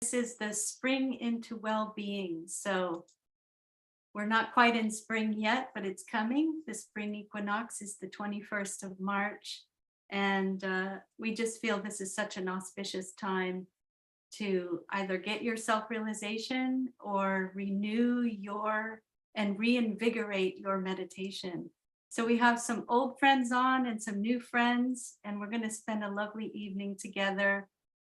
This is the spring into well-being. So we're not quite in spring yet, but it's coming. The spring equinox is the 21st of March. And we just feel this is such an auspicious time to either get your self-realization or renew your and reinvigorate your meditation. So we have some old friends on and some new friends, and we're going to spend a lovely evening together.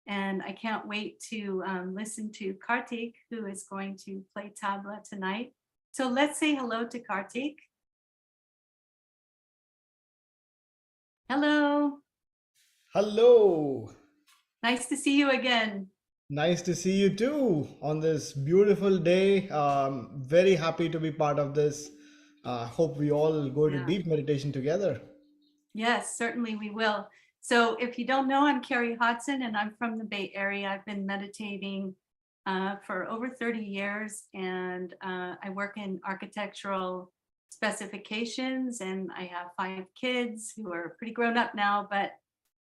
And I can't wait to listen to Karthik, who is going to play tabla tonight. So let's say hello to Karthik. Hello. Hello. Nice to see you again. Nice to see you too on this beautiful day. Very happy to be part of this. Hope we all go to Yeah. deep meditation together. Yes, certainly we will. So if you don't know, I'm Carrie Hodson and I'm from the Bay Area. I've been meditating for over 30 years, and I work in architectural specifications, and I have 5 kids who are pretty grown up now, but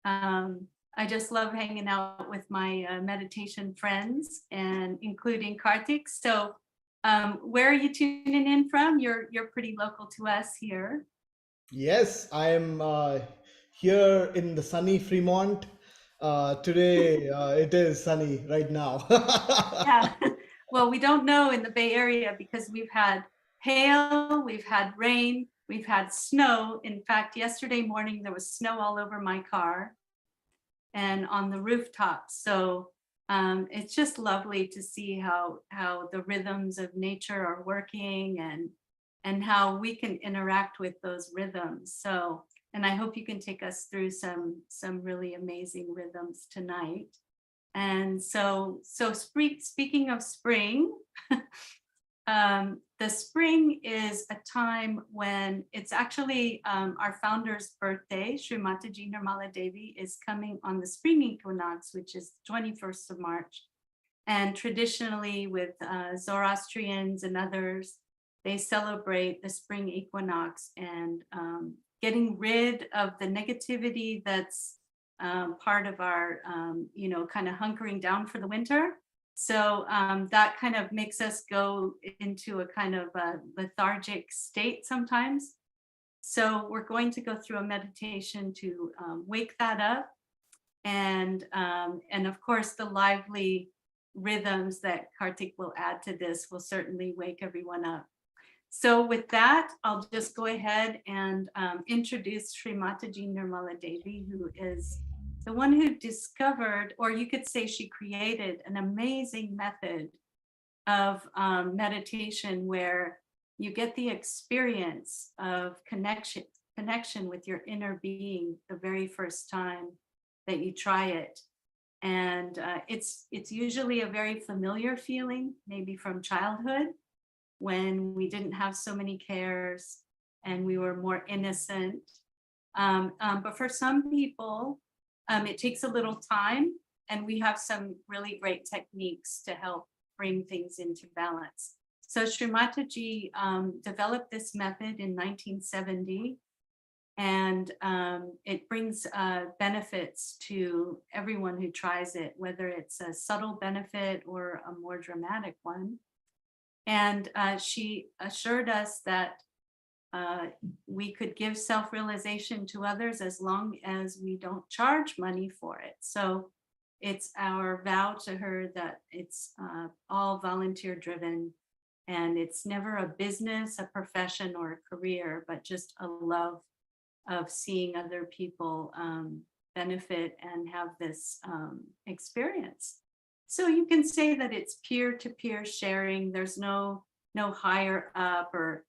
I just love hanging out with my meditation friends, and including Karthik. So where are you tuning in from? You're pretty local to us here. Yes, I am here in the sunny Fremont. Today it is sunny right now. Yeah. Well, we don't know in the Bay Area because we've had hail, we've had rain, we've had snow. In fact, yesterday morning there was snow all over my car and on the rooftops. So it's just lovely to see how the rhythms of nature are working, and how we can interact with those rhythms. So, and I hope you can take us through some really amazing rhythms tonight. And so speaking of spring, the spring is a time when it's actually our founder's birthday. Sri Mataji Nirmala Devi is coming on the spring equinox, which is 21st of March. And traditionally with Zoroastrians and others, they celebrate the spring equinox and getting rid of the negativity that's part of our, kind of hunkering down for the winter. So that kind of makes us go into a kind of a lethargic state sometimes. So we're going to go through a meditation to wake that up, and of course the lively rhythms that Karthik will add to this will certainly wake everyone up. So with that, I'll just go ahead and introduce Sri Mataji Nirmala Devi, who is the one who discovered, or you could say she created, an amazing method of meditation where you get the experience of connection with your inner being the very first time that you try it. And it's usually a very familiar feeling, maybe from childhood, when we didn't have so many cares and we were more innocent. But for some people, it takes a little time, and we have some really great techniques to help bring things into balance. So Sri Mataji developed this method in 1970, and it brings benefits to everyone who tries it, whether it's a subtle benefit or a more dramatic one. And she assured us that we could give self-realization to others as long as we don't charge money for it. So it's our vow to her that it's all volunteer driven, and it's never a business, a profession, or a career, but just a love of seeing other people benefit and have this experience. So you can say that it's peer-to-peer sharing. There's no higher up, or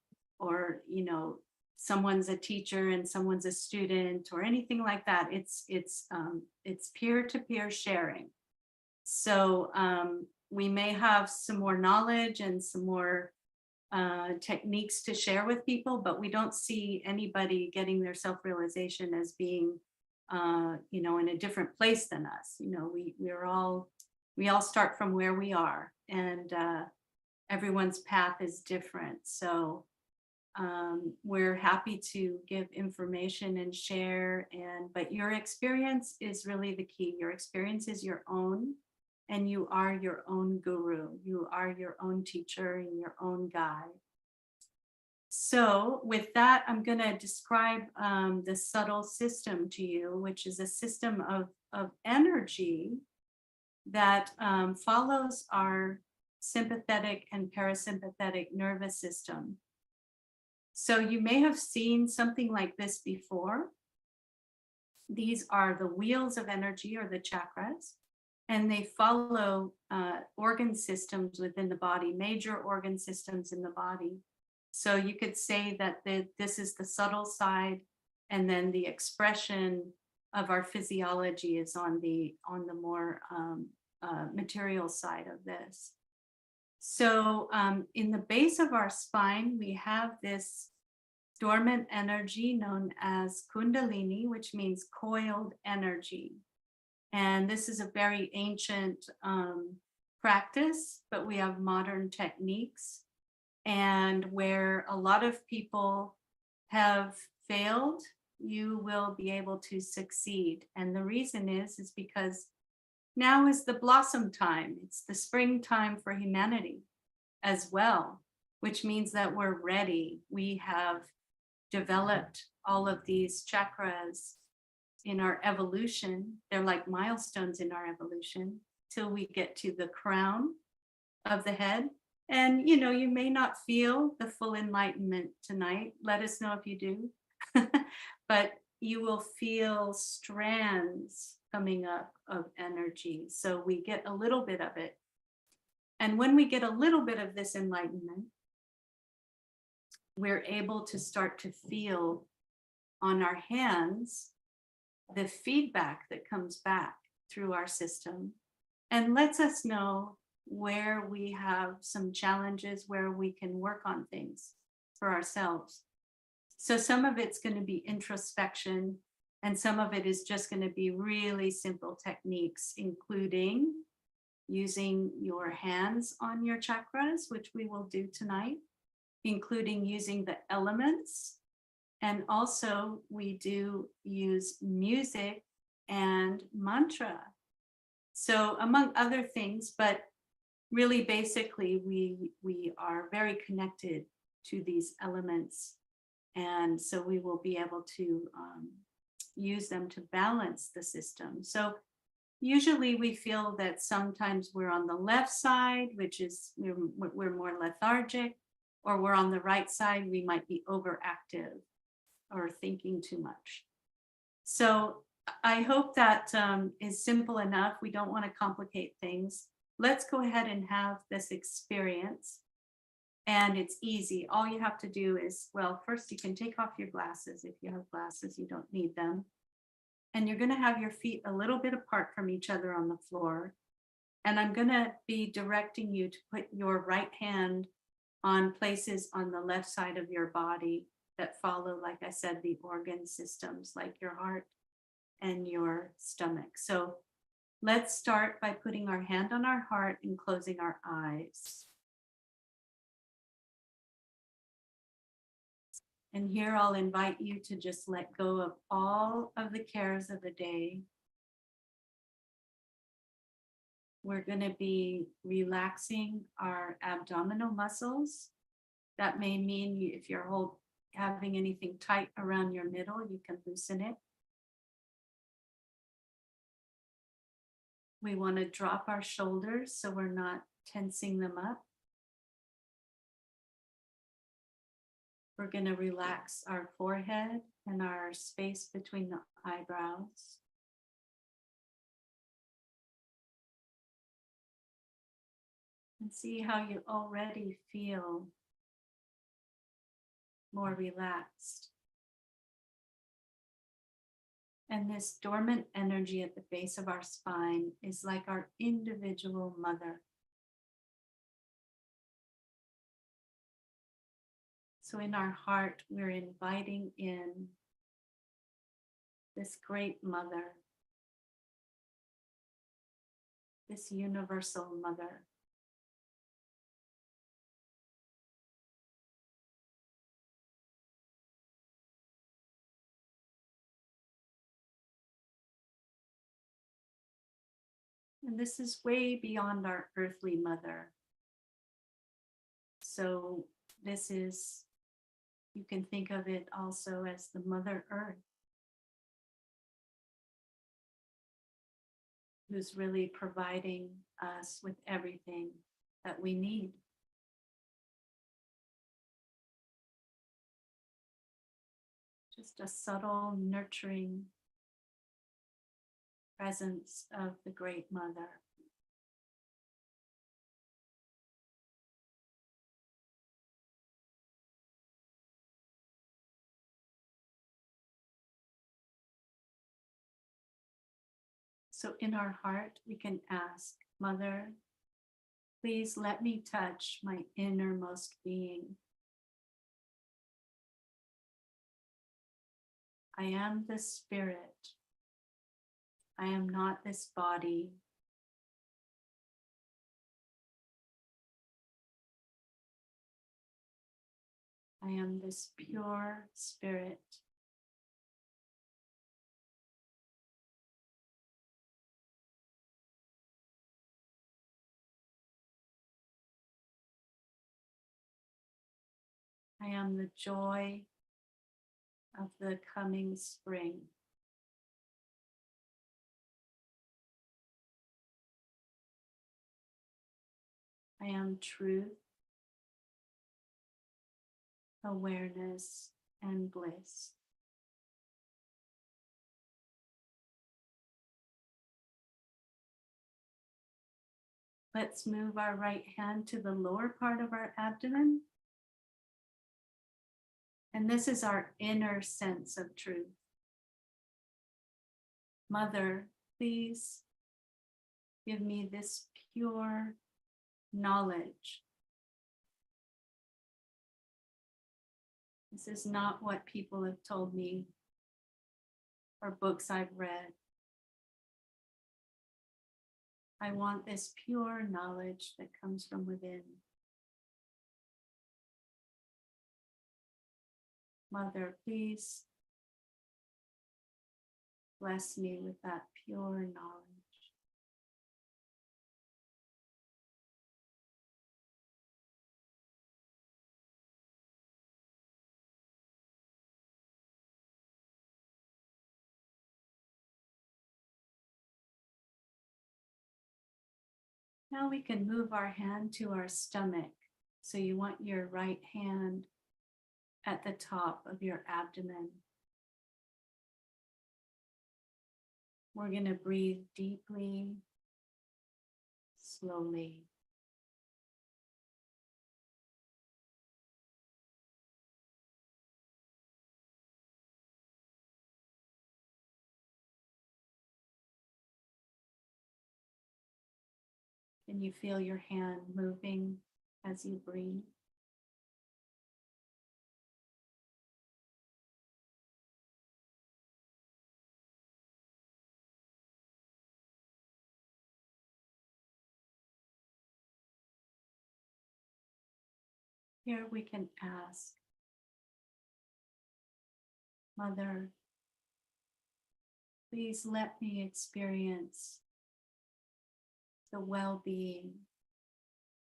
someone's a teacher and someone's a student or anything like that. It's peer-to-peer sharing. So we may have some more knowledge and some more techniques to share with people, but we don't see anybody getting their self-realization as being in a different place than us. We all start from where we are, and everyone's path is different. So we're happy to give information and share, but your experience is really the key. Your experience is your own, and you are your own guru. You are your own teacher and your own guide. So with that, I'm going to describe the subtle system to you, which is a system of energy that follows our sympathetic and parasympathetic nervous system. So you may have seen something like this before. These are the wheels of energy, or the chakras, and they follow organ systems within the body, major organ systems in the body. So you could say that this is the subtle side, and then the expression of our physiology is on the more material side of this. So in the base of our spine, we have this dormant energy known as Kundalini, which means coiled energy. And this is a very ancient practice, but we have modern techniques. And where a lot of people have failed, you will be able to succeed. And the reason is because now is the blossom time. It's the springtime for humanity as well, which means that we're ready. We have developed all of these chakras in our evolution. They're like milestones in our evolution till we get to the crown of the head. And you may not feel the full enlightenment tonight. Let us know if you do. But you will feel strands coming up of energy. So we get a little bit of it. And when we get a little bit of this enlightenment, we're able to start to feel on our hands the feedback that comes back through our system and lets us know where we have some challenges, where we can work on things for ourselves. So some of it's going to be introspection, and some of it is just going to be really simple techniques, including using your hands on your chakras, which we will do tonight, including using the elements. And also we do use music and mantra. So among other things, but really basically we are very connected to these elements. And so we will be able to use them to balance the system. So usually we feel that sometimes we're on the left side, which is we're more lethargic, or we're on the right side, we might be overactive or thinking too much. So I hope that is simple enough. We don't want to complicate things. Let's go ahead and have this experience. And it's easy. All you have to do is, well, first you can take off your glasses. If you have glasses, you don't need them. And you're going to have your feet a little bit apart from each other on the floor. And I'm going to be directing you to put your right hand on places on the left side of your body that follow, like I said, the organ systems, like your heart and your stomach. So let's start by putting our hand on our heart and closing our eyes. And here I'll invite you to just let go of all of the cares of the day. We're going to be relaxing our abdominal muscles. That may mean if you're having anything tight around your middle, you can loosen it. We want to drop our shoulders so we're not tensing them up. We're going to relax our forehead and our space between the eyebrows. And see how you already feel more relaxed. And this dormant energy at the base of our spine is like our individual mother. So in our heart, we're inviting in this great mother, this universal mother. And this is way beyond our earthly mother. So this is, you can think of it also as the Mother Earth, who's really providing us with everything that we need. Just a subtle, nurturing presence of the Great Mother. So in our heart, we can ask, Mother, please let me touch my innermost being. I am the spirit. I am not this body. I am this pure spirit. I am the joy of the coming spring. I am truth, awareness, and bliss. Let's move our right hand to the lower part of our abdomen. And this is our inner sense of truth. Mother, please give me this pure knowledge. This is not what people have told me or books I've read. I want this pure knowledge that comes from within. Mother, please bless me with that pure knowledge. Now we can move our hand to our stomach. So you want your right hand at the top of your abdomen. We're going to breathe deeply, slowly. Can you feel your hand moving as you breathe? Here we can ask, Mother, please let me experience the well-being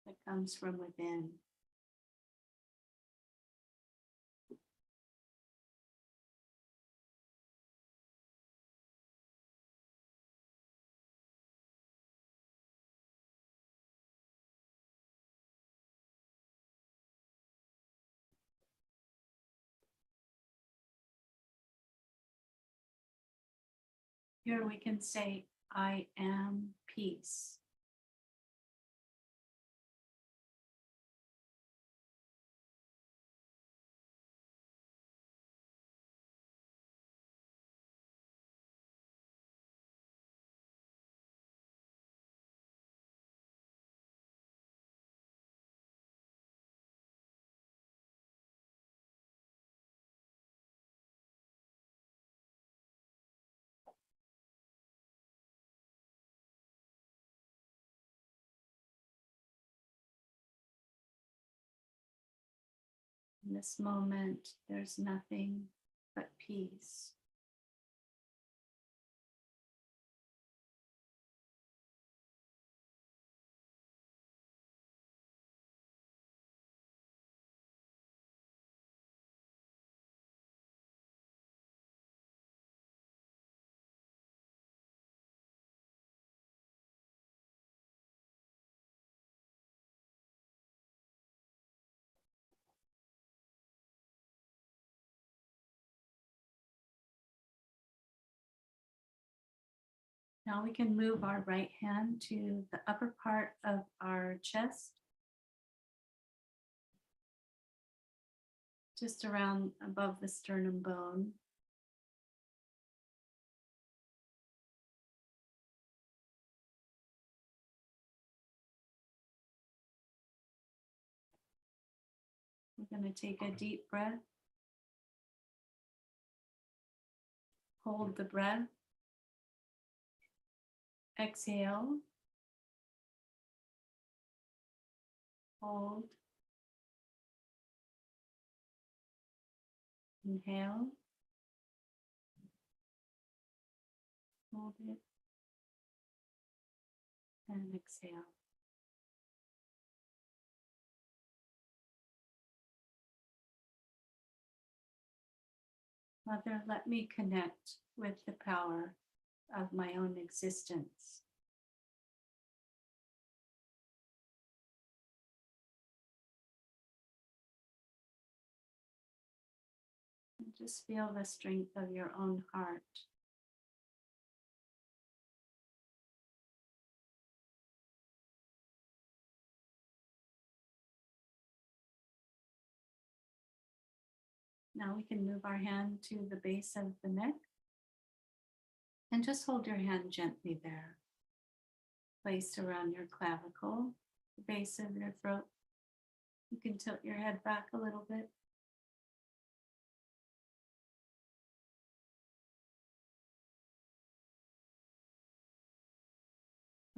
that comes from within. Here we can say, I am peace. In this moment, there's nothing but peace. Now we can move our right hand to the upper part of our chest, just around above the sternum bone. We're going to take a deep breath. Hold the breath. Exhale. Hold. Inhale. Hold it. And exhale. Mother, let me connect with the power of my own existence. And just feel the strength of your own heart. Now we can move our hand to the base of the neck and just hold your hand gently there. Placed around your clavicle, the base of your throat. You can tilt your head back a little bit.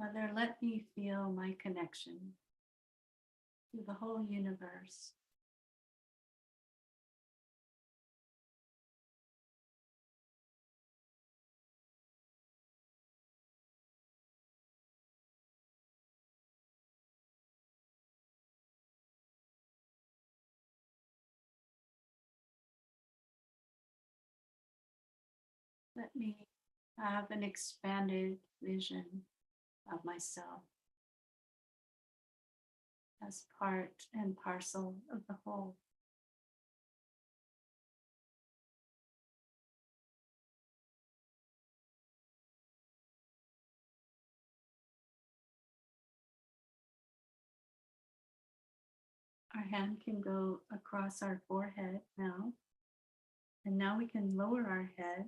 Mother, let me feel my connection to the whole universe. Let me have an expanded vision of myself as part and parcel of the whole. Our hand can go across our forehead now. And now we can lower our head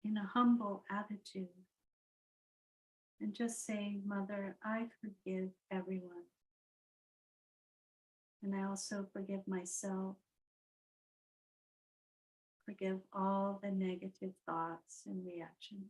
in a humble attitude and just say, Mother, I forgive everyone. And I also forgive myself. Forgive all the negative thoughts and reactions.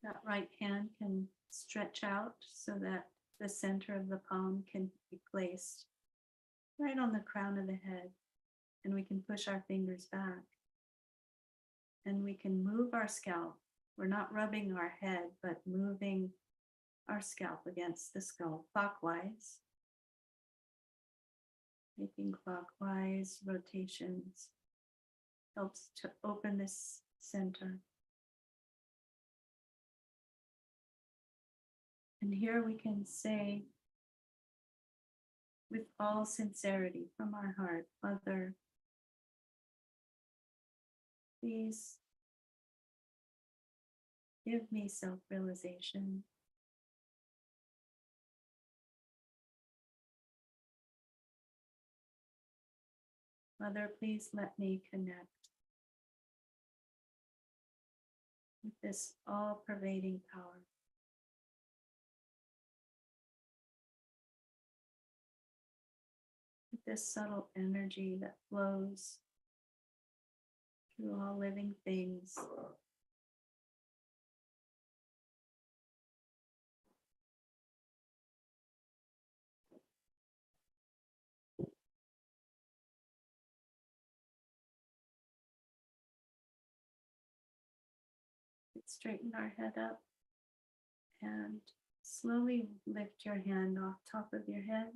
That right hand can stretch out so that the center of the palm can be placed right on the crown of the head. And we can push our fingers back. And we can move our scalp. We're not rubbing our head, but moving our scalp against the skull clockwise. Making clockwise rotations helps to open this center. And here we can say with all sincerity from our heart, Mother, please give me self-realization. Mother, please let me connect with this all-pervading power. With this subtle energy that flows through all living things. Straighten our head up and slowly lift your hand off top of your head.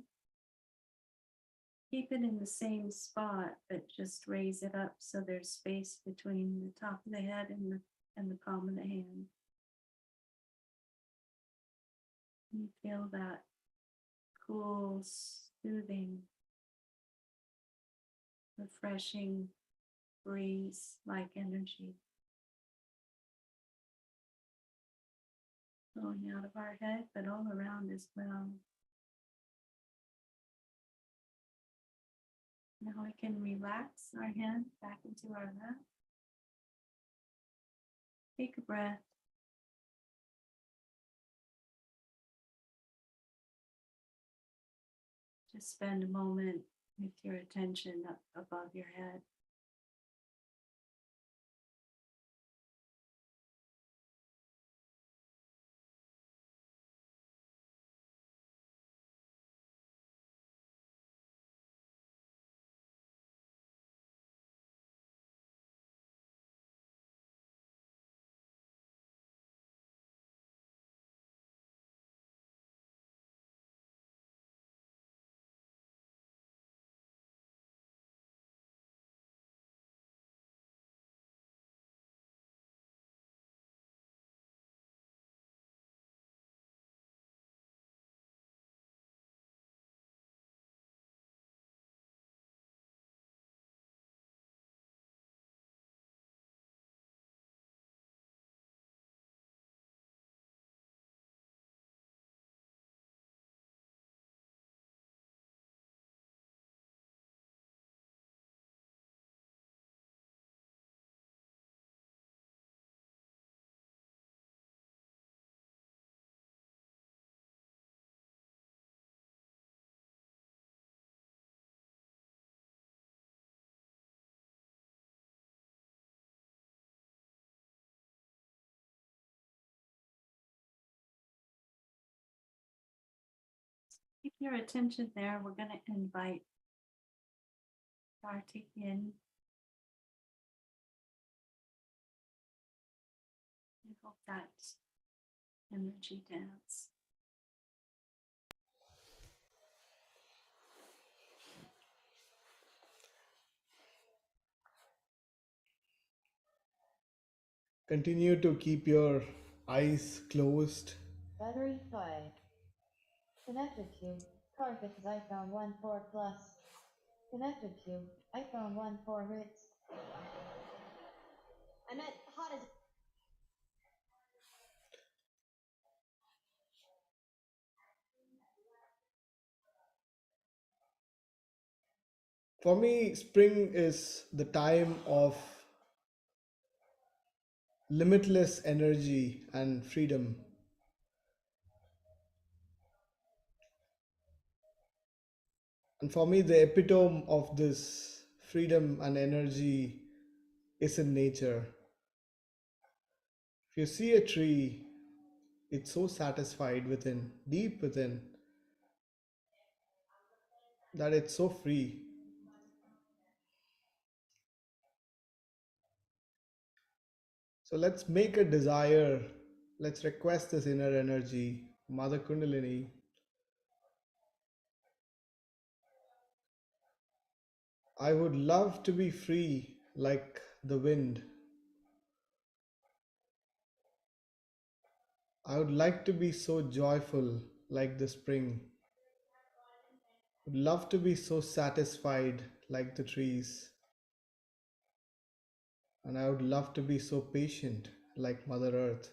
Keep it in the same spot, but just raise it up so there's space between the top of the head and the palm of the hand. You feel that cool, soothing, refreshing breeze-like energy flowing out of our head, but all around as well. Now we can relax our hand back into our lap. Take a breath. Just spend a moment with your attention up above your head. Keep your attention there. We're going to invite Karthik in. I hope that energy dance. Continue to keep your eyes closed. Battery 5. Connected to Karthik's iPhone 14 Plus. Connected to iPhone 14 Ritz. I meant hot as. For me, spring is the time of limitless energy and freedom. And for me, the epitome of this freedom and energy is in nature. If you see a tree, it's so satisfied within, deep within, that it's so free. So let's make a desire, let's request this inner energy, Mother Kundalini. I would love to be free like the wind. I would like to be so joyful like the spring. Would love to be so satisfied like the trees. And I would love to be so patient like Mother Earth.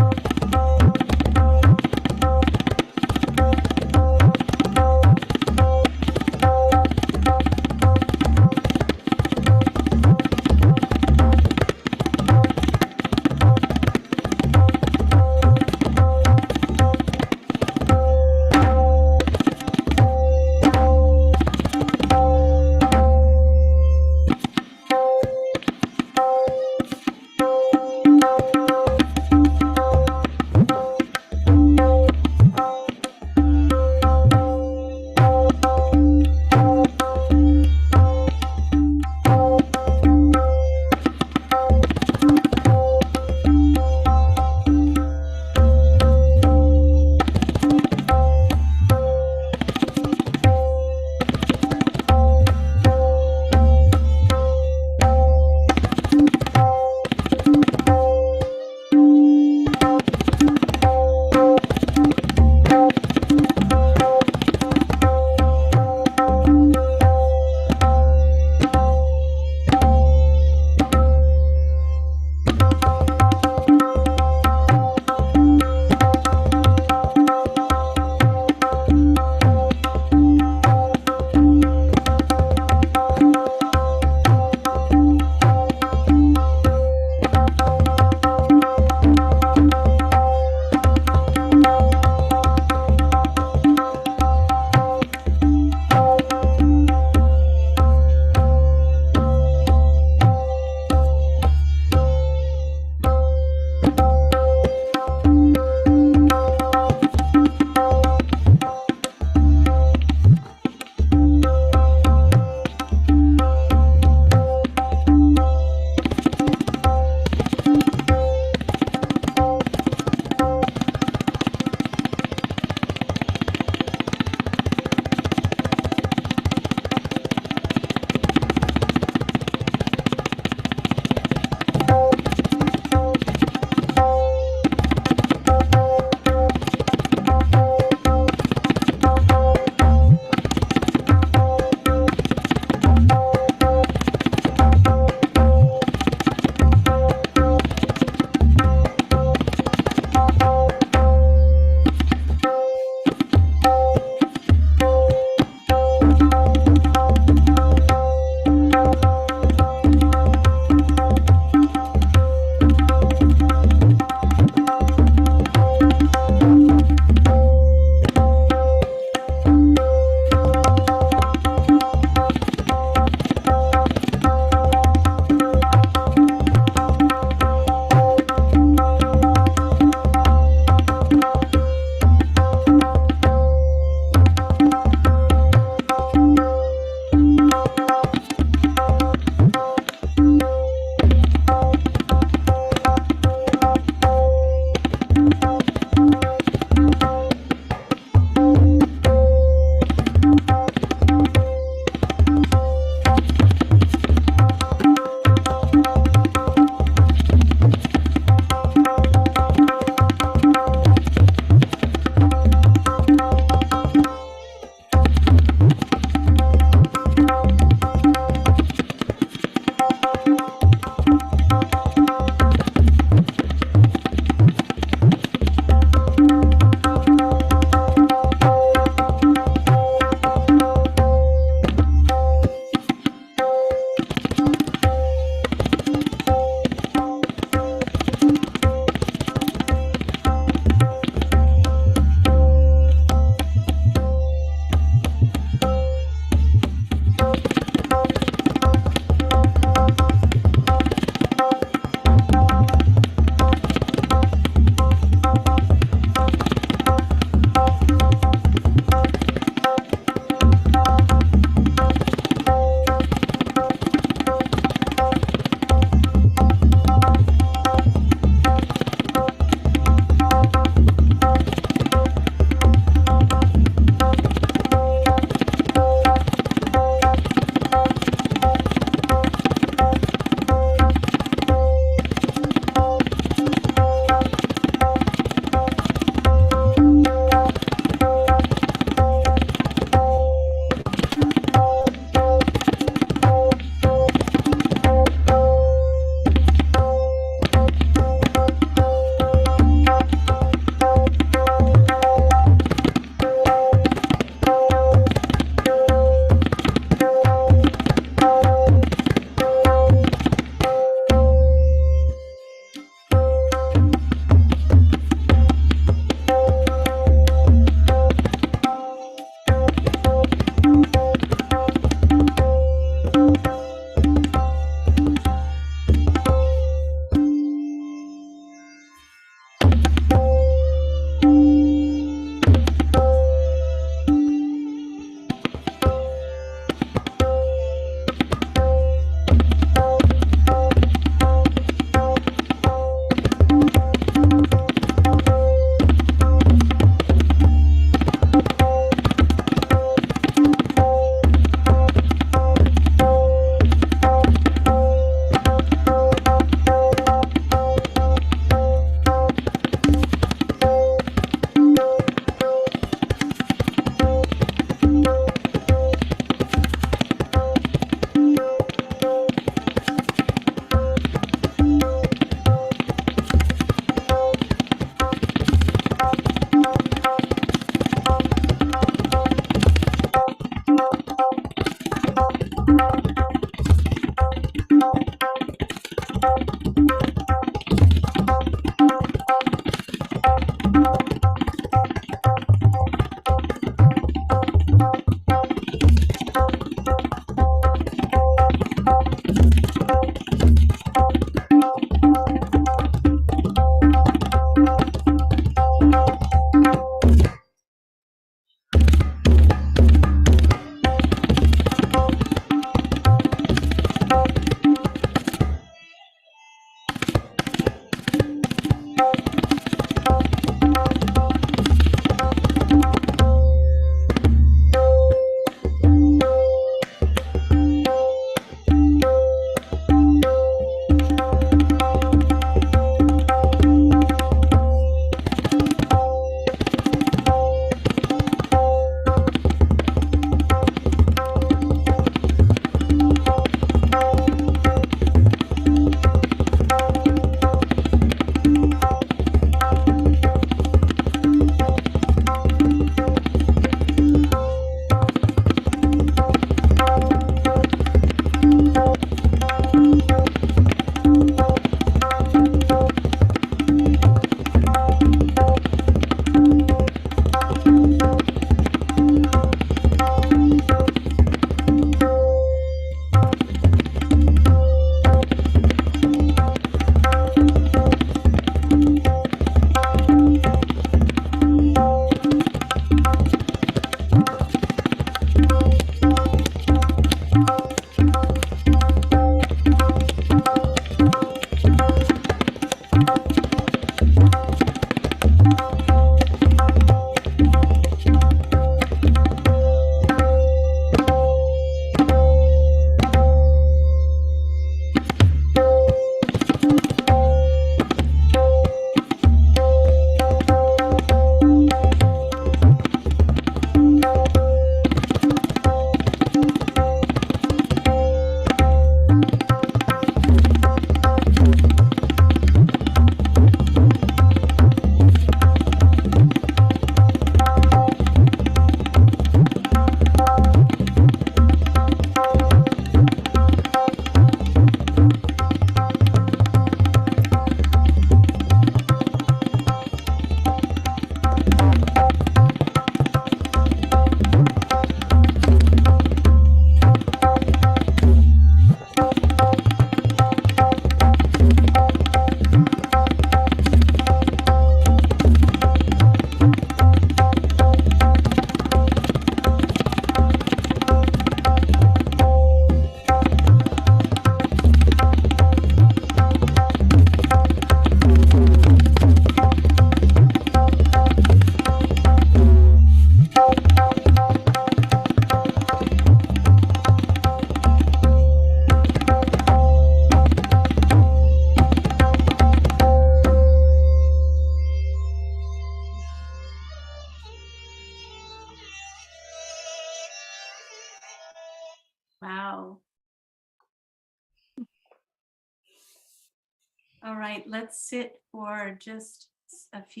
All right, let's sit for just a few.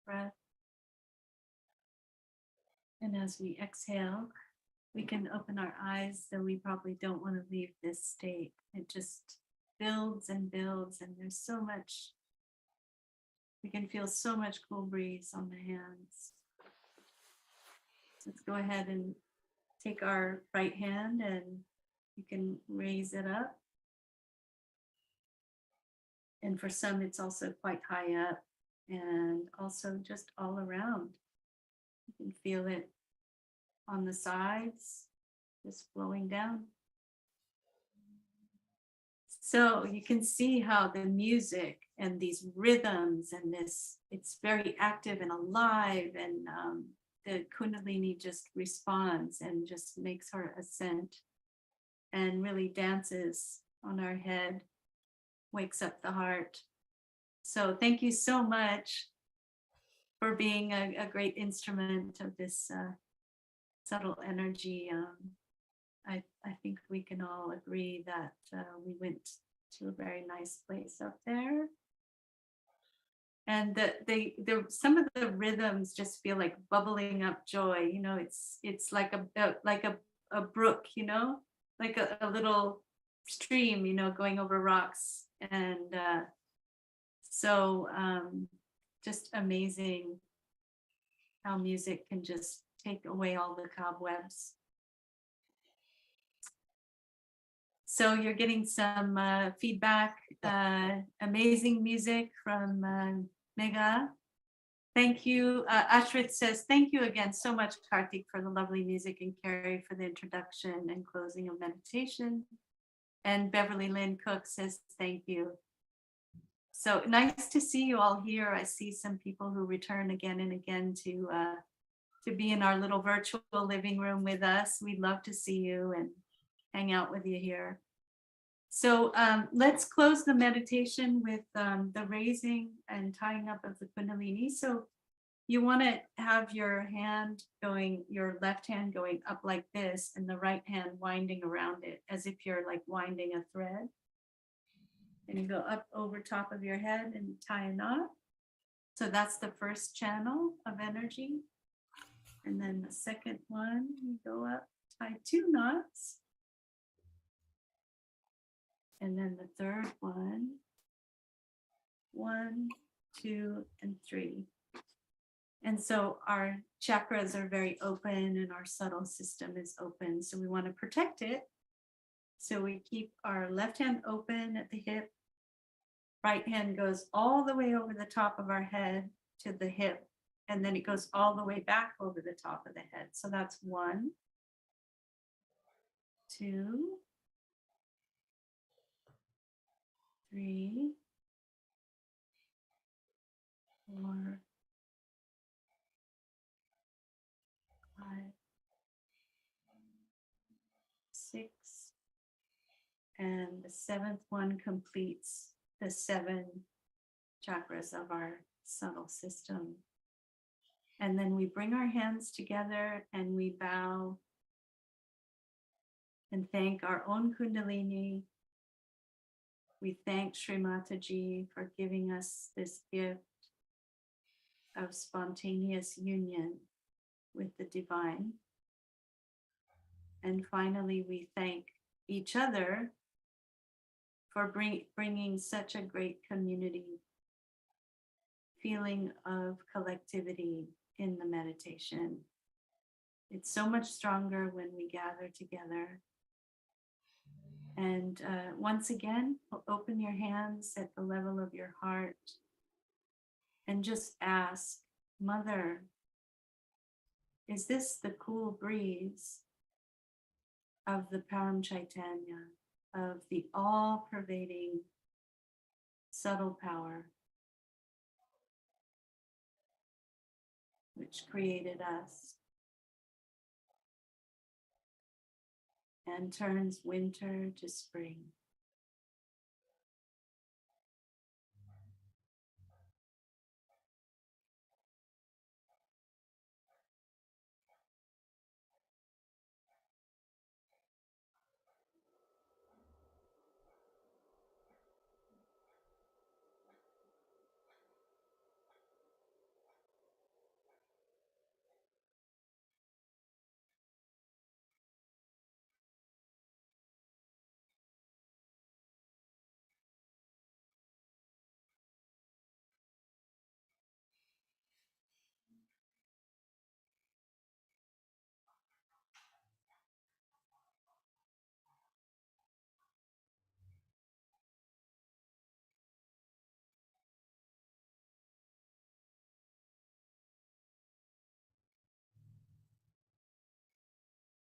Breath. And as we exhale, we can open our eyes, though we probably don't want to leave this state. It just builds and builds, and there's so much, we can feel so much cool breeze on the hands. Let's go ahead and take our right hand and you can raise it up. And for some, it's also quite high up and also just all around. You can feel it on the sides, just flowing down. So you can see how the music and these rhythms and this, it's very active and alive, and the Kundalini just responds and just makes her ascent and really dances on our head, wakes up the heart. So thank you so much for being a great instrument of this subtle energy. I think we can all agree that we went to a very nice place up there. And some of the rhythms just feel like bubbling up joy. You know, it's like a brook, you know, like a little stream, you know, going over rocks. And so just amazing how music can just take away all the cobwebs. So you're getting some feedback, amazing music from Megha. Thank you. Ashrit says, thank you again so much, Karthik, for the lovely music, and Carrie for the introduction and closing of meditation. And Beverly Lynn Cook says, thank you. So nice to see you all here. I see some people who return again and again to be in our little virtual living room with us. We'd love to see you and hang out with you here. So let's close the meditation with the raising and tying up of the Kundalini. So you want to have your hand going, your left hand going up like this, and the right hand winding around it as if you're like winding a thread. And you go up over top of your head and tie a knot. So that's the first channel of energy. And then the second one, you go up, tie 2 knots. And then the third one, 1, 2, and 3. And so our chakras are very open and our subtle system is open. So we want to protect it. So we keep our left hand open at the hip Right hand goes all the way over the top of our head to the hip, and then it goes all the way back over the top of the head. So that's 1, 2, 3, 4, 5, 6, and the 7th one completes the 7 chakras of our subtle system. And then we bring our hands together and we bow and thank our own Kundalini. We thank Sri Mataji for giving us this gift of spontaneous union with the divine. And finally, we thank each other for bringing such a great community feeling of collectivity in the meditation. It's so much stronger when we gather together. And once again, open your hands at the level of your heart and just ask, Mother, is this the cool breeze of the Param Chaitanya, of the all-pervading subtle power which created us and turns winter to spring?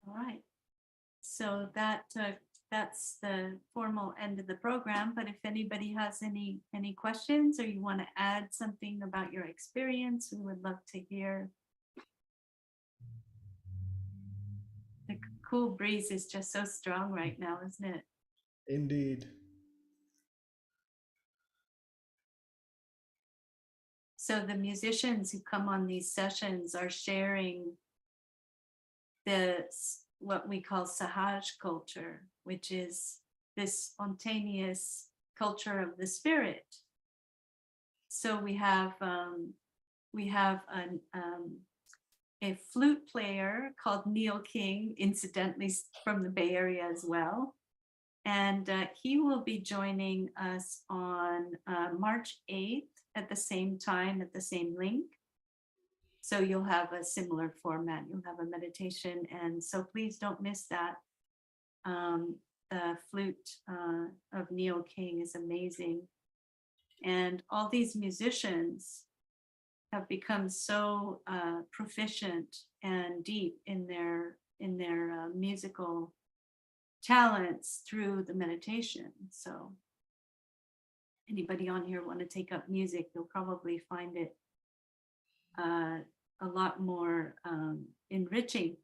All right. So that's the formal end of the program. But if anybody has any questions or you want to add something about your experience, we would love to hear. The cool breeze is just so strong right now, isn't it? Indeed. So the musicians who come on these sessions are sharing what we call Sahaj culture, which is this spontaneous culture of the spirit. So we have a flute player called Neil King, incidentally from the Bay Area as well. And he will be joining us on March 8th at the same time, at the same link. So you'll have a similar format. You'll have a meditation. And so please don't miss that. The flute of Neil King is amazing. And all these musicians have become so proficient and deep in their musical talents through the meditation. So anybody on here want to take up music, you'll probably find it a lot more enriching